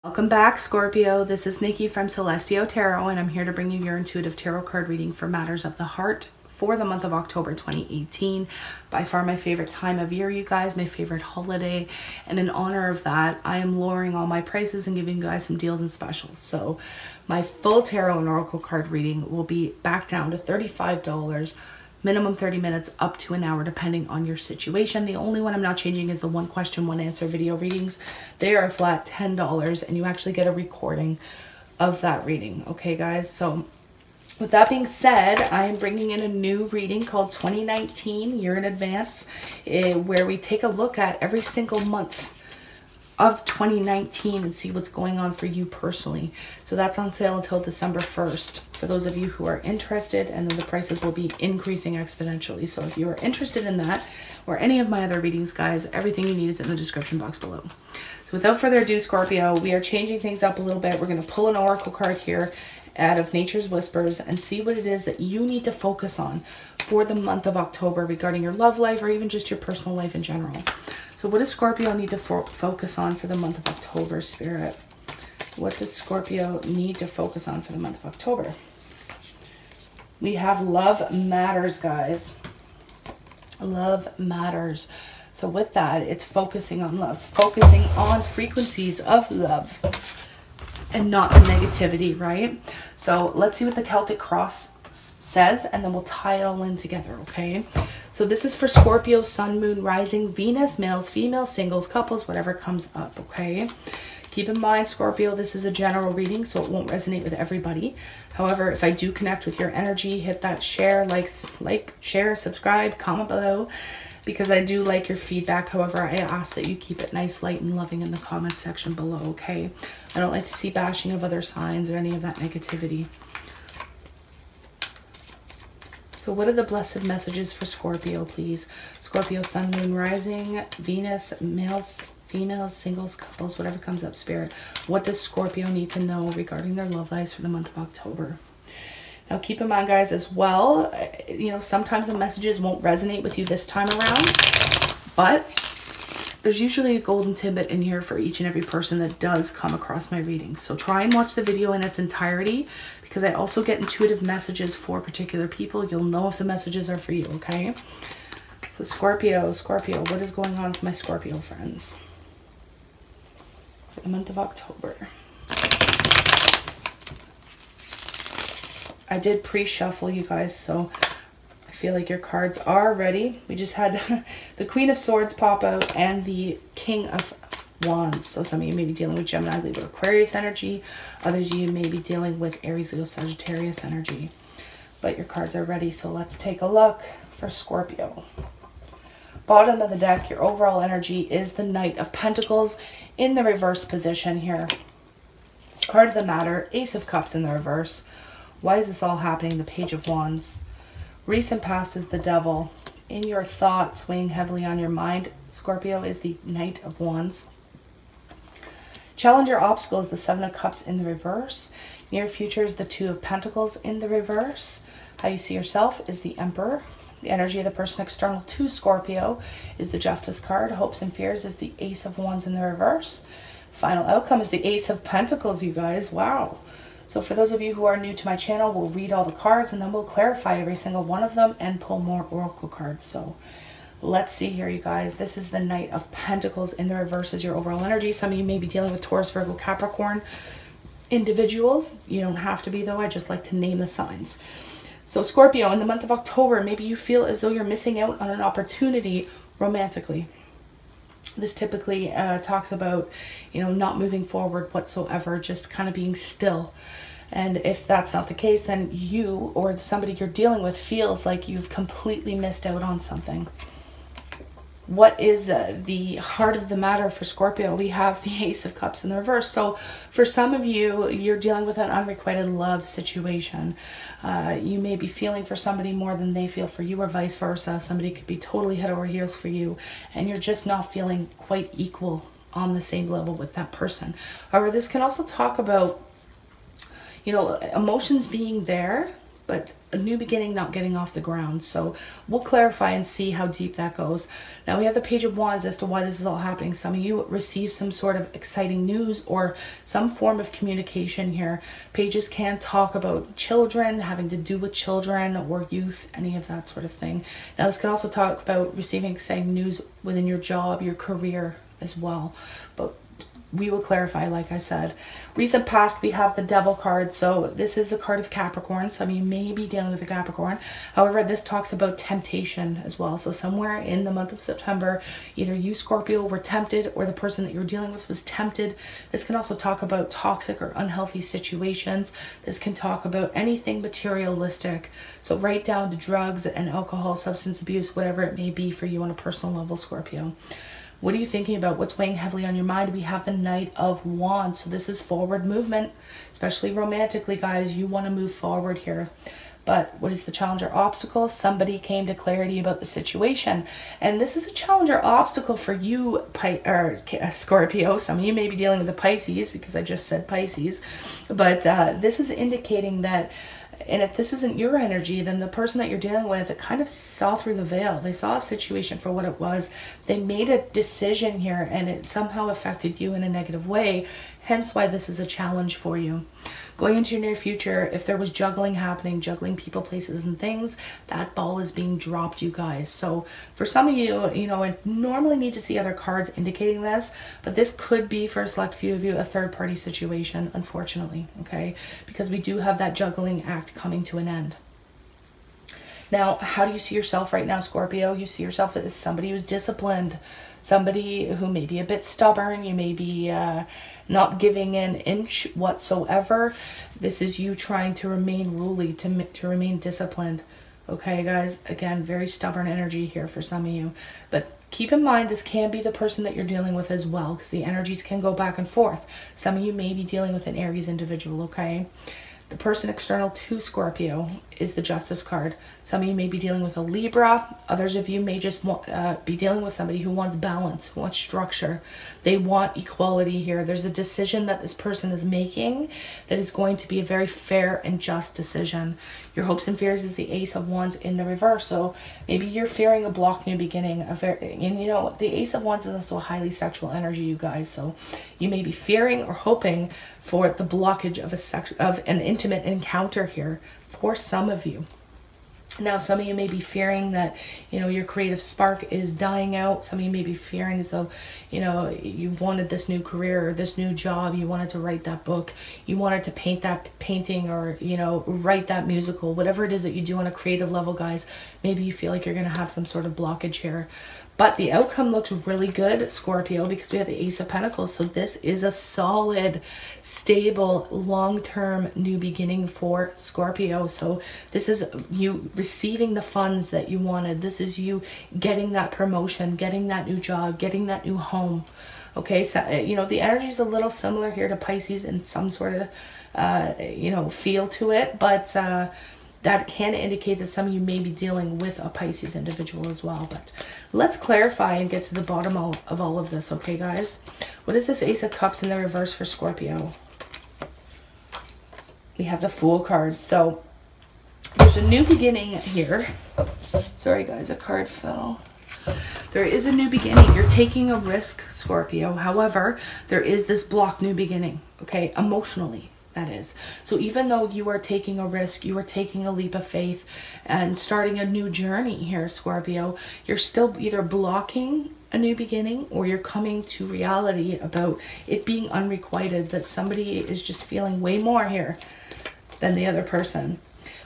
Welcome back, Scorpio. This is Nikki from Celestio Tarot, and I'm here to bring you your intuitive tarot card reading for matters of the heart for the month of October 2018. By far my favorite time of year, you guys, my favorite holiday. And in honor of that, I am lowering all my prices and giving you guys some deals and specials. So my full tarot and oracle card reading will be back down to $35. Minimum 30 minutes up to an hour depending on your situation. The only one I'm not changing is the one question, one answer video readings. They are a flat $10 and you actually get a recording of that reading. Okay, guys? So with that being said, I am bringing in a new reading called 2019 Year in Advance, where we take a look at every single month of 2019 and see what's going on for you personally. So that's on sale until December 1st for those of you who are interested, and then the prices will be increasing exponentially. So if you are interested in that or any of my other readings, guys, everything you need is in the description box below. So without further ado, Scorpio, we are changing things up a little bit. We're going to pull an oracle card here out of Nature's Whispers and see what it is that you need to focus on for the month of October regarding your love life or even just your personal life in general. So what does Scorpio need to focus on for the month of October, Spirit? What does Scorpio need to focus on for the month of October? We have love matters, guys. Love matters. So with that, it's focusing on love. Focusing on frequencies of love and not the negativity, right? So let's see what the Celtic Cross says, and then we'll tie it all in together, okay? So this is for Scorpio, Sun, Moon, Rising, Venus, males, females, singles, couples, whatever comes up, okay? Keep in mind, Scorpio, this is a general reading, so it won't resonate with everybody. However, if I do connect with your energy, hit that share, like, share, subscribe, comment below, because I do like your feedback. However, I ask that you keep it nice, light, and loving in the comment section below, okay? I don't like to see bashing of other signs or any of that negativity. So what are the blessed messages for Scorpio, please? Scorpio, Sun, Moon, Rising, Venus, males, females, singles, couples, whatever comes up, Spirit. What does Scorpio need to know regarding their love lives for the month of October? Now, keep in mind, guys, as well, you know, sometimes the messages won't resonate with you this time around, but there's usually a golden tidbit in here for each and every person that does come across my readings. So try and watch the video in its entirety, because I also get intuitive messages for particular people. You'll know if the messages are for you, okay? So Scorpio, what is going on with my Scorpio friends for the month of October? I did pre-shuffle, you guys, so I feel like your cards are ready. We just had the Queen of Swords pop out and the King of Wands. So some of you may be dealing with Gemini, Libra, Aquarius energy. Others of you may be dealing with Aries, Leo, Sagittarius energy. But your cards are ready, so let's take a look for Scorpio. Bottom of the deck, your overall energy is the Knight of Pentacles in the reverse position here. Heart of the matter, Ace of Cups in the reverse. Why is this all happening? The Page of Wands. Recent past is the Devil. In your thoughts, weighing heavily on your mind, Scorpio, is the Knight of Wands. Challenger obstacle is the Seven of Cups in the reverse. Near future is the Two of Pentacles in the reverse. How you see yourself is the Emperor. The energy of the person external to Scorpio is the Justice card. Hopes and fears is the Ace of Wands in the reverse. Final outcome is the Ace of Pentacles, you guys. Wow. So for those of you who are new to my channel, we'll read all the cards and then we'll clarify every single one of them and pull more oracle cards. So let's see here, you guys. This is the Knight of Pentacles in the reverse as your overall energy. Some of you may be dealing with Taurus, Virgo, Capricorn individuals. You don't have to be, though. I just like to name the signs. So Scorpio, in the month of October, maybe you feel as though you're missing out on an opportunity romantically. This typically talks about, you know, not moving forward whatsoever, just kind of being still. And if that's not the case, then you or somebody you're dealing with feels like you've completely missed out on something. What is the heart of the matter for Scorpio? We have the Ace of Cups in the reverse. So for some of you, you're dealing with an unrequited love situation. You may be feeling for somebody more than they feel for you, or vice versa. Somebody could be totally head over heels for you, and you're just not feeling quite equal on the same level with that person. However, this can also talk about, you know, emotions being there, but a new beginning not getting off the ground. So we'll clarify and see how deep that goes. Now we have the Page of Wands as to why this is all happening. Some of you receive some sort of exciting news or some form of communication here. Pages can talk about children, having to do with children or youth, any of that sort of thing. Now this can also talk about receiving exciting news within your job, your career as well. But we will clarify, like I said. Recent past, we have the Devil card. So this is the card of Capricorn. Some of you may be dealing with a Capricorn. However, this talks about temptation as well. So somewhere in the month of September, either you, Scorpio, were tempted or the person that you're dealing with was tempted. This can also talk about toxic or unhealthy situations. This can talk about anything materialistic. So right down to drugs and alcohol, substance abuse, whatever it may be for you on a personal level, Scorpio. What are you thinking about? What's weighing heavily on your mind? We have the Knight of Wands. So this is forward movement, especially romantically, guys. You want to move forward here. But what is the challenge or obstacle? Somebody came to clarity about the situation. And this is a challenge or obstacle for you, Scorpio. Some of you may be dealing with the Pisces because I just said Pisces. But this is indicating that, and if this isn't your energy, then the person that you're dealing with, it kind of saw through the veil. They saw a situation for what it was. They made a decision here and it somehow affected you in a negative way. Hence why this is a challenge for you. Going into your near future, if there was juggling happening, juggling people, places, and things, that ball is being dropped, you guys. So for some of you, you know, I normally need to see other cards indicating this, but this could be, for a select few of you, a third-party situation, unfortunately, okay? Because we do have that juggling act coming to an end. Now, how do you see yourself right now, Scorpio? You see yourself as somebody who's disciplined, somebody who may be a bit stubborn. You may be not giving an inch whatsoever. This is you trying to remain ruly, to remain disciplined. Okay, guys? Again, very stubborn energy here for some of you. But keep in mind, this can be the person that you're dealing with as well, because the energies can go back and forth. Some of you may be dealing with an Aries individual, okay? The person external to Scorpio is the Justice card. Some of you may be dealing with a Libra. Others of you may just be dealing with somebody who wants balance, who wants structure. They want equality here. There's a decision that this person is making that is going to be a very fair and just decision. Your hopes and fears is the Ace of Wands in the reverse. So maybe you're fearing a blocked new beginning. And you know, the Ace of Wands is also a highly sexual energy, you guys. So you may be fearing or hoping for the blockage of an intimate encounter here for some of you. Now, some of you may be fearing that, you know, your creative spark is dying out. Some of you may be fearing as though, you know, you wanted this new career or this new job. You wanted to write that book. You wanted to paint that painting or, you know, write that musical. Whatever it is that you do on a creative level, guys, maybe you feel like you're going to have some sort of blockage here. But the outcome looks really good, Scorpio, because we have the Ace of Pentacles. So this is a solid, stable, long-term new beginning for Scorpio. So this is you receiving the funds that you wanted. This is you getting that promotion, getting that new job, getting that new home. Okay, so, you know, the energy is a little similar here to Pisces in some sort of, you know, feel to it. But that can indicate that some of you may be dealing with a Pisces individual as well. But let's clarify and get to the bottom of all of this, okay, guys? What is this Ace of Cups in the reverse for Scorpio? We have the Fool card. So there's a new beginning here. Sorry, guys, a card fell. There is a new beginning. You're taking a risk, Scorpio. However, there is this blocked new beginning, okay, emotionally. That is. So even though you are taking a risk, you are taking a leap of faith and starting a new journey here, Scorpio, you're still either blocking a new beginning or you're coming to reality about it being unrequited, that somebody is just feeling way more here than the other person.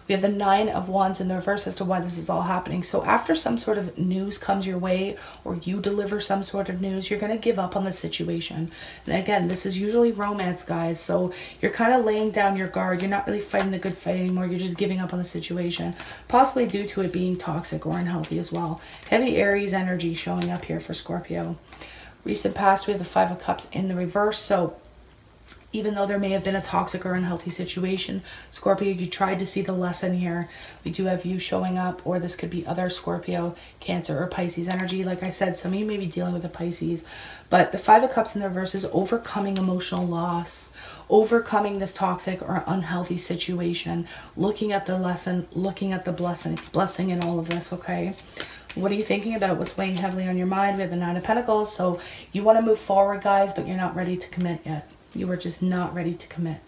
We have the Nine of Wands in the reverse as to why this is all happening. So after some sort of news comes your way or you deliver some sort of news, you're going to give up on the situation. And again, this is usually romance, guys. So you're kind of laying down your guard. You're not really fighting the good fight anymore. You're just giving up on the situation, possibly due to it being toxic or unhealthy as well. Heavy Aries energy showing up here for Scorpio. Recent past, we have the Five of Cups in the reverse. So Even though there may have been a toxic or unhealthy situation, Scorpio, you tried to see the lesson here. We do have you showing up, or this could be other Scorpio, Cancer, or Pisces energy. Like I said, some of you may be dealing with a Pisces, but the Five of Cups in the reverse is overcoming emotional loss, overcoming this toxic or unhealthy situation, looking at the lesson, looking at the blessing in all of this, okay? What are you thinking about? What's weighing heavily on your mind? We have the Nine of Pentacles. So you want to move forward, guys, but you're not ready to commit yet. You are just not ready to commit.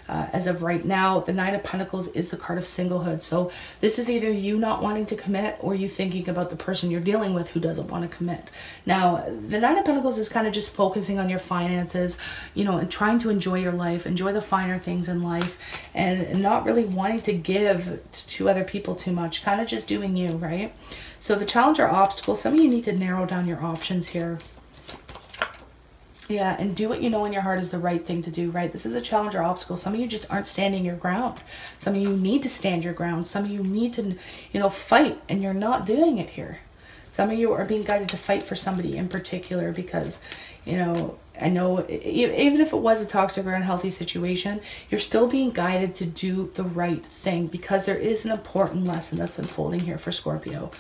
As of right now, the Nine of Pentacles is the card of singlehood. So this is either you not wanting to commit or you thinking about the person you're dealing with who doesn't want to commit. Now, the Nine of Pentacles is kind of just focusing on your finances, you know, and trying to enjoy your life, enjoy the finer things in life, and not really wanting to give to other people too much, kind of just doing you, right? So the challenge or obstacle, some of you need to narrow down your options here. Yeah, and do what you know in your heart is the right thing to do, right? This is a challenge or obstacle. Some of you just aren't standing your ground. Some of you need to stand your ground. Some of you need to, you know, fight, and you're not doing it here. Some of you are being guided to fight for somebody in particular because, you know, I know even if it was a toxic or unhealthy situation, you're still being guided to do the right thing because there is an important lesson that's unfolding here for Scorpio.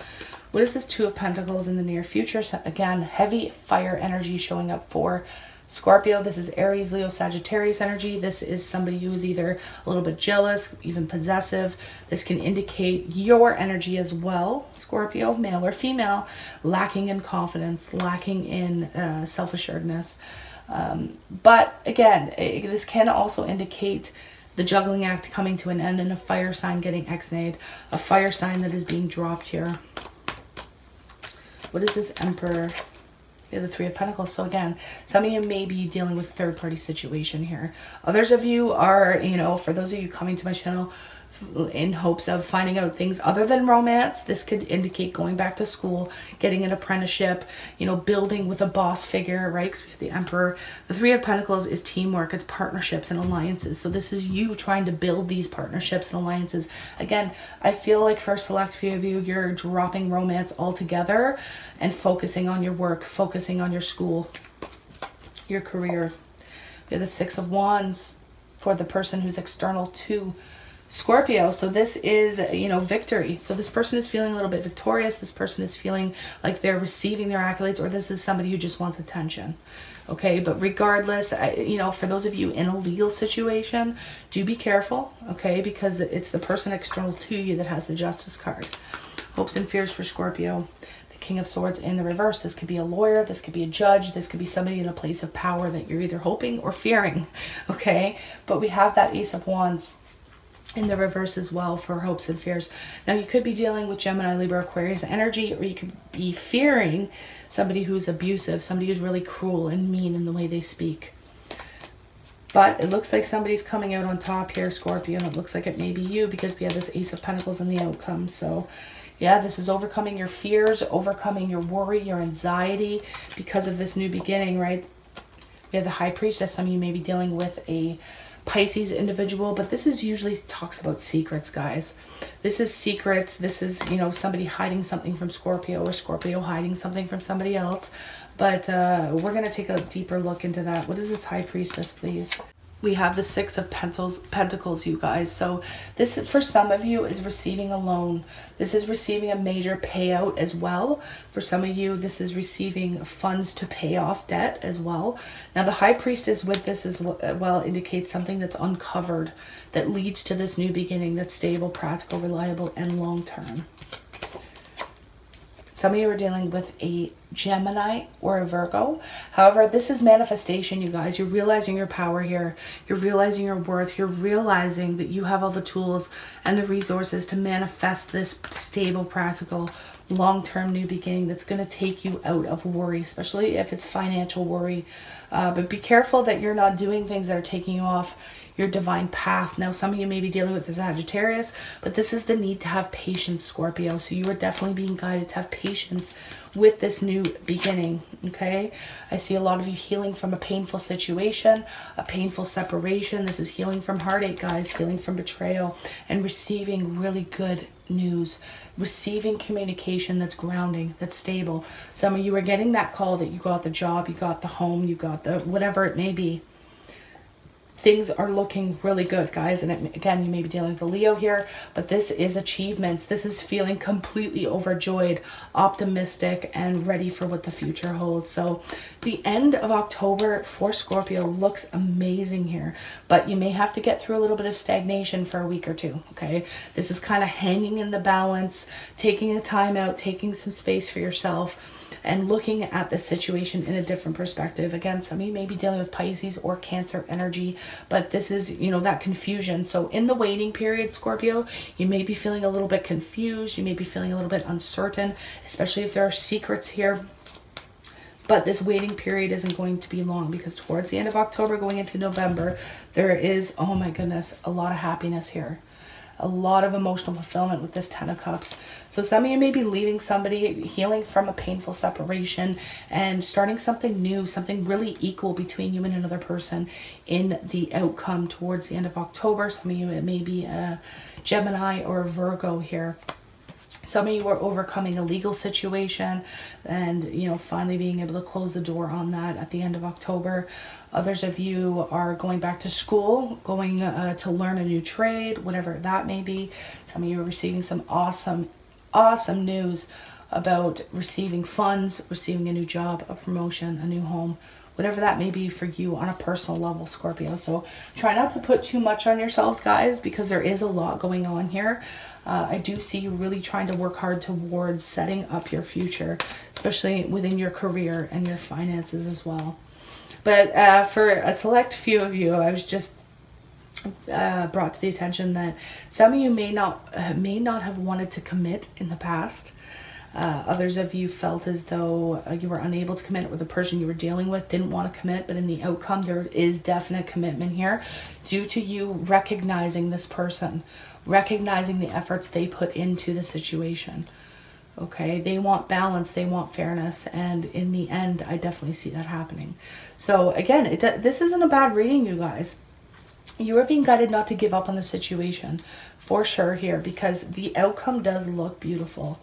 What is this Two of Pentacles in the near future? So again, heavy fire energy showing up for Scorpio. This is Aries, Leo, Sagittarius energy. This is somebody who is either a little bit jealous, even possessive. This can indicate your energy as well, Scorpio, male or female, lacking in confidence, lacking in self-assuredness. But again, this can also indicate the juggling act coming to an end and a fire sign getting ex-nayed, a fire sign that is being dropped here. What is this Emperor? We have the Three of Pentacles. So again, some of you may be dealing with a third-party situation here. Others of you are, you know, for those of you coming to my channel in hopes of finding out things other than romance, this could indicate going back to school, getting an apprenticeship, you know, building with a boss figure, right? Because we have the Emperor. The Three of Pentacles is teamwork, it's partnerships and alliances. So this is you trying to build these partnerships and alliances. Again, I feel like for a select few of you, you're dropping romance altogether and focusing on your work, focusing on your school, your career. We have the Six of Wands for the person who's external to Scorpio. So this is, you know, victory. So this person is feeling a little bit victorious. This person is feeling like they're receiving their accolades, or this is somebody who just wants attention. Okay, but regardless, you know, for those of you in a legal situation, do be careful, okay, because it's the person external to you that has the Justice card. Hopes and fears for Scorpio. The King of Swords in the reverse. This could be a lawyer, this could be a judge, this could be somebody in a place of power that you're either hoping or fearing, okay? But we have that Ace of Wands in the reverse as well for hopes and fears. Now you could be dealing with Gemini, Libra, Aquarius energy, or you could be fearing somebody who's abusive, somebody who's really cruel and mean in the way they speak. But it looks like somebody's coming out on top here, Scorpio, and it looks like it may be you because we have this Ace of Pentacles in the outcome. So yeah, this is overcoming your fears, overcoming your worry, your anxiety because of this new beginning, right? We have the High Priestess. Some of you may be dealing with a Pisces individual, but this is usually talks about secrets, guys. This is secrets. This is, you know, somebody hiding something from Scorpio or Scorpio hiding something from somebody else. But we're going to take a deeper look into that. What is this High Priestess, please? We have the Six of Pentacles, you guys. So this, for some of you, is receiving a loan. This is receiving a major payout as well. For some of you, this is receiving funds to pay off debt as well. Now, the High Priestess with this as well indicates something that's uncovered that leads to this new beginning that's stable, practical, reliable, and long-term. Some of you are dealing with a Gemini or a Virgo. However, this is manifestation, you guys. You're realizing your power here. You're realizing your worth. You're realizing that you have all the tools and the resources to manifest this stable, practical, long-term new beginning that's going to take you out of worry, especially if it's financial worry. But be careful that you're not doing things that are taking you off your divine path. Now, some of you may be dealing with the Sagittarius, but this is the need to have patience, Scorpio. So you are definitely being guided to have patience with this new beginning, okay? I see a lot of you healing from a painful situation, a painful separation. This is healing from heartache, guys, healing from betrayal, and receiving really good news, receiving communication that's grounding, that's stable. Some of you are getting that call that you got the job, you got the home, you got the whatever it may be. things are looking really good, guys. And again, you may be dealing with a Leo here, but this is achievements. This is feeling completely overjoyed, optimistic, and ready for what the future holds. So the end of October for Scorpio looks amazing here, but you may have to get through a little bit of stagnation for a week or two, okay? This is kind of hanging in the balance, taking a time out, taking some space for yourself, and looking at the situation in a different perspective. Again, some of you may be dealing with Pisces or Cancer energy, but this is, you know, that confusion. So in the waiting period, Scorpio, you may be feeling a little bit confused. You may be feeling a little bit uncertain, especially if there are secrets here. But this waiting period isn't going to be long, because towards the end of October, going into November, there is, oh my goodness, a lot of happiness here. A lot of emotional fulfillment with this 10 of Cups. So some of you may be leaving somebody, healing from a painful separation, and starting something new, something really equal between you and another person in the outcome towards the end of October. Some of you, it may be a Gemini or a Virgo here. Some of you are overcoming a legal situation and, you know, finally being able to close the door on that at the end of October. Others of you are going back to school, going to learn a new trade, whatever that may be. Some of you are receiving some awesome news about receiving funds, receiving a new job, a promotion, a new home, whatever that may be for you on a personal level, Scorpio. So try not to put too much on yourselves, guys, because there is a lot going on here. I do see you really trying to work hard towards setting up your future, especially within your career and your finances as well. But for a select few of you, I was just brought to the attention that some of you may not have wanted to commit in the past. Others of you felt as though you were unable to commit, or the person you were dealing with didn't want to commit, but in the outcome there is definite commitment here due to you recognizing this person, recognizing the efforts they put into the situation. Okay, they want balance, they want fairness, and in the end I definitely see that happening. So again, this isn't a bad reading, you guys. You are being guided not to give up on the situation for sure here, because the outcome does look beautiful.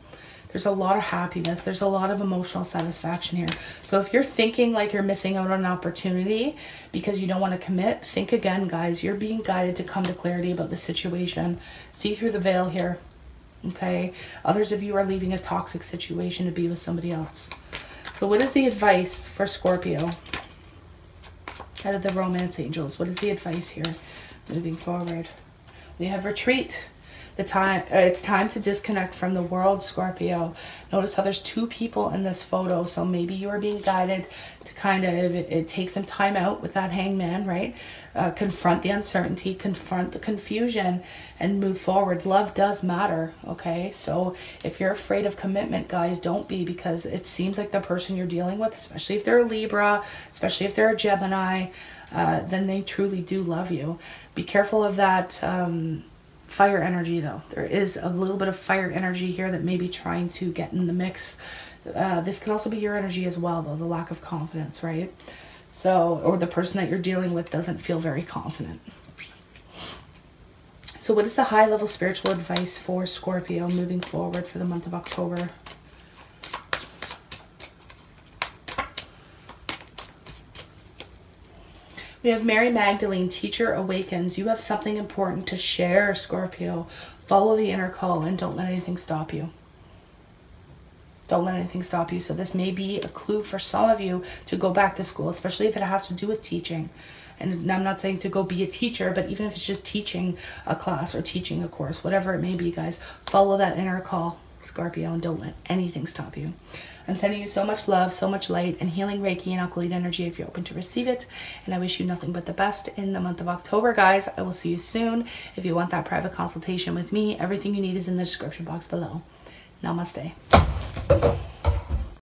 There's a lot of happiness. There's a lot of emotional satisfaction here. So if you're thinking like you're missing out on an opportunity because you don't want to commit, think again, guys. You're being guided to come to clarity about the situation. See through the veil here. Okay? Others of you are leaving a toxic situation to be with somebody else. So what is the advice for Scorpio? Out of the Romance Angels, what is the advice here moving forward? We have retreat. It's time to disconnect from the world, Scorpio. Notice how there's two people in this photo, so maybe you are being guided to kind of take some time out with that hangman, right? Confront the uncertainty, confront the confusion, and move forward. Love does matter, okay? So if you're afraid of commitment, guys, don't be, because it seems like the person you're dealing with, especially if they're a Libra, especially if they're a Gemini, then they truly do love you. Be careful of that fire energy, though. There is a little bit of fire energy here that may be trying to get in the mix. This can also be your energy as well, though, the lack of confidence, right? So, or the person that you're dealing with doesn't feel very confident. So what is the high-level spiritual advice for Scorpio moving forward for the month of October? We have Mary Magdalene, Teacher Awakens. You have something important to share, Scorpio. Follow the inner call and don't let anything stop you. Don't let anything stop you. So this may be a clue for some of you to go back to school, especially if it has to do with teaching. And I'm not saying to go be a teacher, but even if it's just teaching a class or teaching a course, whatever it may be, guys, follow that inner call, Scorpio, and don't let anything stop you. I'm sending you so much love, so much light, and healing Reiki and alkaline energy if you're open to receive it. And I wish you nothing but the best in the month of October, guys. I will see you soon. If you want that private consultation with me, everything you need is in the description box below. Namaste.